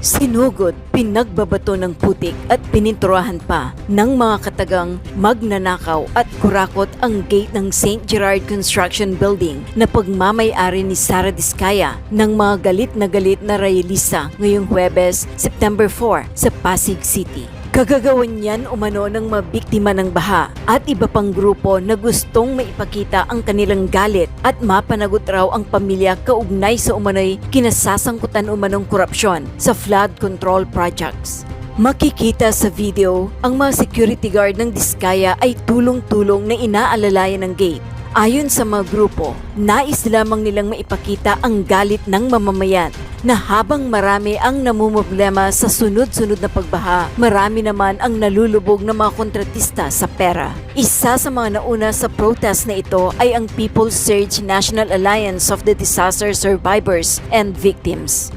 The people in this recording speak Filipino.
Sinugod, pinagbabato ng putik at pininturahan pa ng mga katagang magnanakaw at kurakot ang gate ng St. Gerard Construction Building na pagmamay-ari ni Sara Diskaya ng mga galit na rayalista ngayong Huwebes, September 4 sa Pasig City. Kagagawan niyan umano ng mabiktima ng baha at iba pang grupo na gustong maipakita ang kanilang galit at mapanagot raw ang pamilya kaugnay sa umano'y kinasasangkutan umanong korupsyon sa flood control projects. Makikita sa video, ang mga security guard ng Diskaya ay tulong-tulong na inaalalayan ng gate. Ayon sa mga grupo, nais lamang nilang maipakita ang galit ng mamamayan na habang marami ang namumblema sa sunod-sunod na pagbaha, marami naman ang nalulubog ng mga kontratista sa pera. Isa sa mga nauna sa protest na ito ay ang People's Surge National Alliance of the Disaster Survivors and Victims.